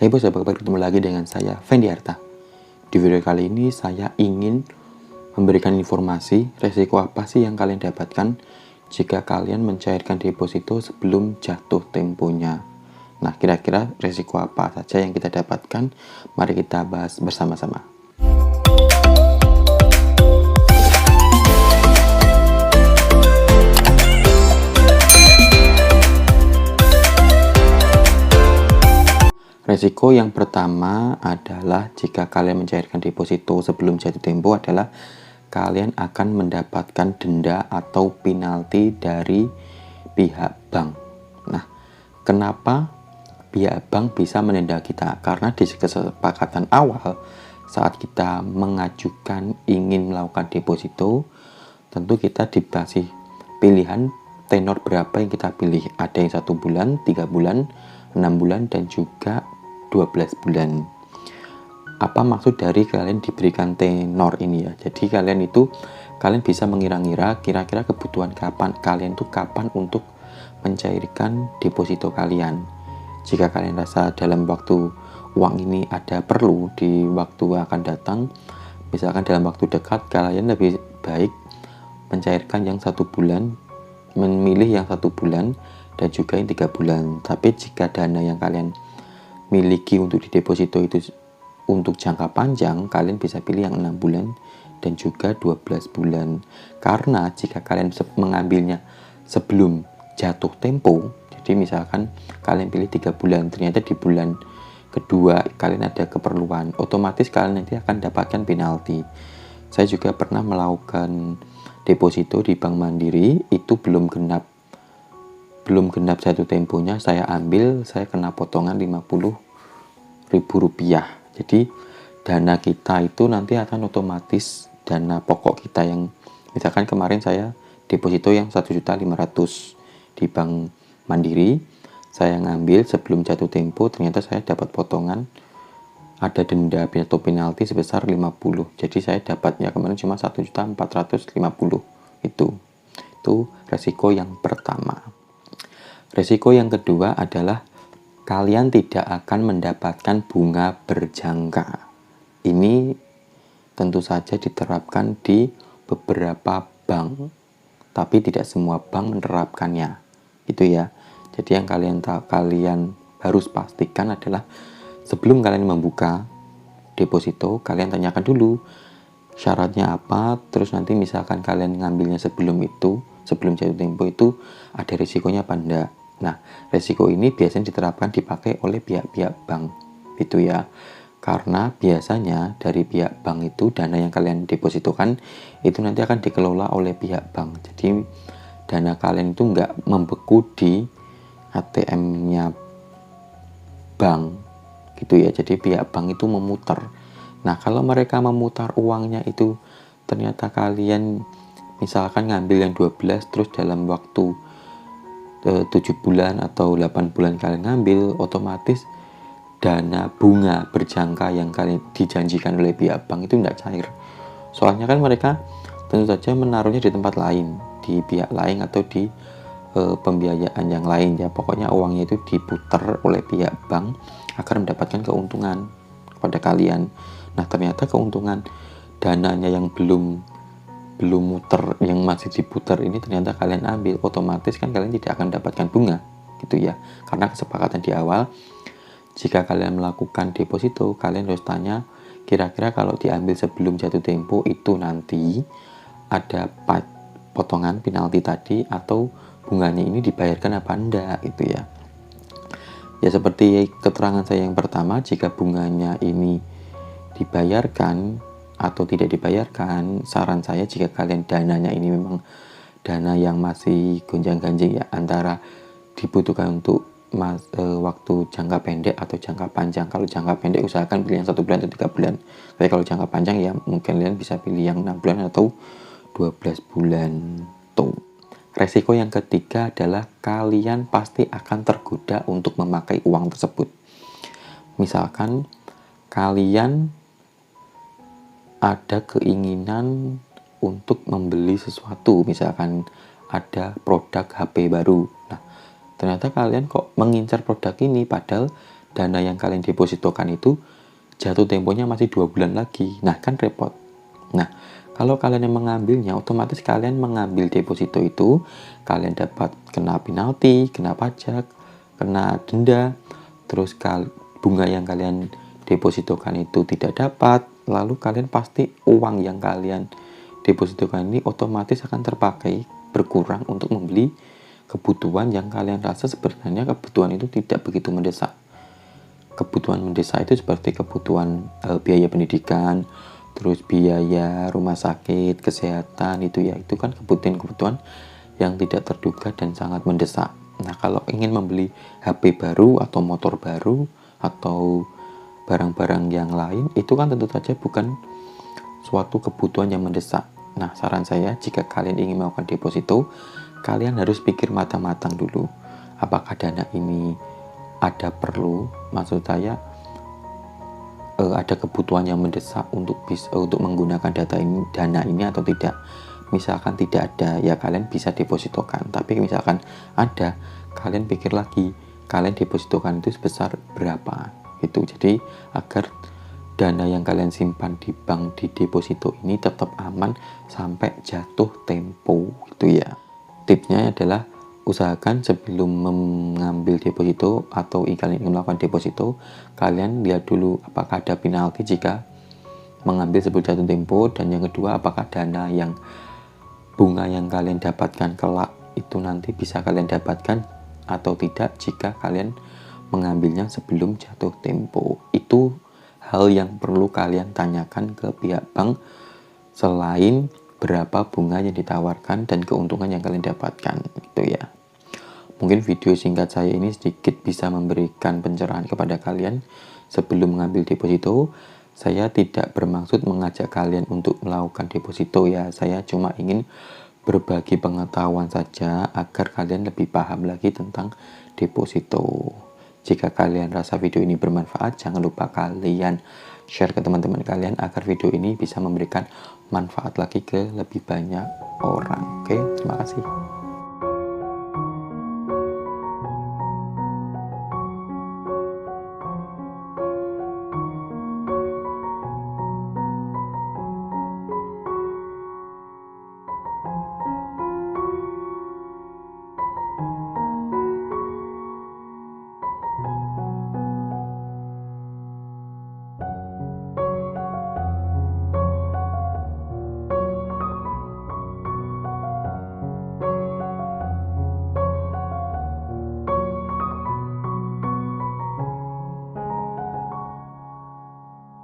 Hai bos, apa kabar? Ketemu lagi dengan saya, Fendi Arta. Di video kali ini saya ingin memberikan informasi resiko apa sih yang kalian dapatkan jika kalian mencairkan deposito sebelum jatuh temponya. Nah, kira-kira resiko apa saja yang kita dapatkan? Mari kita bahas bersama-sama. Resiko yang pertama adalah jika kalian mencairkan deposito sebelum jatuh tempo adalah kalian akan mendapatkan denda atau penalti dari pihak bank. Nah, kenapa pihak bank bisa mendenda kita? Karena di kesepakatan awal saat kita mengajukan ingin melakukan deposito, tentu kita dikasih pilihan tenor berapa yang kita pilih. Ada yang 1 bulan, 3 bulan, 6 bulan, dan juga 12 bulan. Apa maksud dari kalian diberikan tenor ini ya? Jadi kalian bisa mengira-ngira kira-kira kebutuhan kalian untuk mencairkan deposito kalian. Jika kalian rasa dalam waktu uang ini ada perlu di waktu akan datang, misalkan dalam waktu dekat, kalian lebih baik mencairkan yang 1 bulan, memilih yang 1 bulan dan juga yang 3 bulan. Tapi jika dana yang kalian miliki untuk di deposito itu untuk jangka panjang, kalian bisa pilih yang 6 bulan dan juga 12 bulan. Karena jika kalian mengambilnya sebelum jatuh tempo, jadi misalkan kalian pilih 3 bulan, ternyata di bulan kedua kalian ada keperluan, otomatis kalian nanti akan dapatkan penalti. Saya juga pernah melakukan deposito di Bank Mandiri, itu belum genap jatuh temponya, saya kena potongan Rp50.000. Jadi dana kita itu nanti akan otomatis dana pokok kita yang misalkan kemarin saya deposito yang 1.500.000 di Bank Mandiri, saya ngambil sebelum jatuh tempo, ternyata saya dapat potongan, ada denda atau penalti sebesar 50. Jadi saya dapatnya kemarin cuma 1.450.000. Itu resiko yang pertama. Resiko yang kedua adalah kalian tidak akan mendapatkan bunga berjangka. Ini tentu saja diterapkan di beberapa bank, tapi tidak semua bank menerapkannya. Itu ya. Jadi yang kalian harus pastikan adalah sebelum kalian membuka deposito, kalian tanyakan dulu syaratnya apa, terus nanti misalkan kalian ngambilnya sebelum jatuh tempo itu ada risikonya apa enggak. Nah, resiko ini biasanya dipakai oleh pihak-pihak bank, gitu ya. Karena biasanya dari pihak bank itu dana yang kalian depositokan itu nanti akan dikelola oleh pihak bank. Jadi dana kalian itu nggak membeku di ATM-nya bank, gitu ya. Jadi pihak bank itu memutar. Nah, kalau mereka memutar uangnya itu ternyata kalian misalkan ngambil yang 12 terus dalam waktu 7 bulan atau 8 bulan kalian ngambil, otomatis dana bunga berjangka yang kalian dijanjikan oleh pihak bank itu tidak cair. Soalnya kan mereka tentu saja menaruhnya di tempat lain, di pihak lain atau di pembiayaan yang lain ya. Pokoknya uangnya itu diputar oleh pihak bank agar mendapatkan keuntungan kepada kalian. Nah, ternyata keuntungan dananya yang belum muter, yang masih diputar ini ternyata kalian ambil, otomatis kan kalian tidak akan dapatkan bunga, gitu ya. Karena kesepakatan di awal, jika kalian melakukan deposito, kalian harus tanya kira-kira kalau diambil sebelum jatuh tempo itu nanti ada potongan penalti tadi atau bunganya ini dibayarkan apa enggak, gitu ya. Ya seperti keterangan saya yang pertama, jika bunganya ini dibayarkan atau tidak dibayarkan, saran saya jika kalian dananya ini memang dana yang masih gonjang-ganjing ya, antara dibutuhkan untuk waktu jangka pendek atau jangka panjang. Kalau jangka pendek usahakan pilih yang 1 bulan atau 3 bulan. Tapi kalau jangka panjang ya mungkin kalian bisa pilih yang 6 bulan atau 12 bulan. Tuh. Resiko yang ketiga adalah kalian pasti akan tergoda untuk memakai uang tersebut. Misalkan kalian ada keinginan untuk membeli sesuatu, misalkan ada produk HP baru. Nah, ternyata kalian kok mengincar produk ini padahal dana yang kalian depositokan itu jatuh temponya masih 2 bulan lagi. Nah, kan repot. Nah, kalau kalian yang mengambilnya, otomatis kalian mengambil deposito itu, kalian dapat kena penalti, kena pajak, kena denda, terus bunga yang kalian depositokan itu tidak dapat, lalu kalian pasti uang yang kalian depositokan ini otomatis akan terpakai berkurang untuk membeli kebutuhan yang kalian rasa sebenarnya kebutuhan itu tidak begitu mendesak. Kebutuhan mendesak itu seperti kebutuhan biaya pendidikan, terus biaya rumah sakit, kesehatan, itu kan kebutuhan-kebutuhan yang tidak terduga dan sangat mendesak. Nah, kalau ingin membeli HP baru atau motor baru atau barang-barang yang lain, itu kan tentu saja bukan suatu kebutuhan yang mendesak. Nah, saran saya jika kalian ingin melakukan deposito, kalian harus pikir matang-matang dulu. Apakah dana ini ada perlu, maksud saya ada kebutuhan yang mendesak untuk menggunakan dana ini atau tidak. Misalkan tidak ada, ya kalian bisa depositokan. Tapi misalkan ada, kalian pikir lagi, kalian depositokan itu sebesar berapa. Itu jadi agar dana yang kalian simpan di bank di deposito ini tetap aman sampai jatuh tempo gitu ya. Tipsnya adalah usahakan sebelum mengambil deposito atau kalian ingin melakukan deposito, kalian lihat dulu apakah ada penalti jika mengambil sebelum jatuh tempo, dan yang kedua apakah dana yang bunga yang kalian dapatkan kelak itu nanti bisa kalian dapatkan atau tidak jika kalian mengambilnya sebelum jatuh tempo. Itu hal yang perlu kalian tanyakan ke pihak bank selain berapa bunga yang ditawarkan dan keuntungan yang kalian dapatkan gitu ya. Mungkin video singkat saya ini sedikit bisa memberikan pencerahan kepada kalian sebelum mengambil deposito. Saya tidak bermaksud mengajak kalian untuk melakukan deposito ya. Saya cuma ingin berbagi pengetahuan saja agar kalian lebih paham lagi tentang deposito. Jika kalian rasa video ini bermanfaat, jangan lupa kalian share ke teman-teman kalian agar video ini bisa memberikan manfaat lagi ke lebih banyak orang. Oke, terima kasih.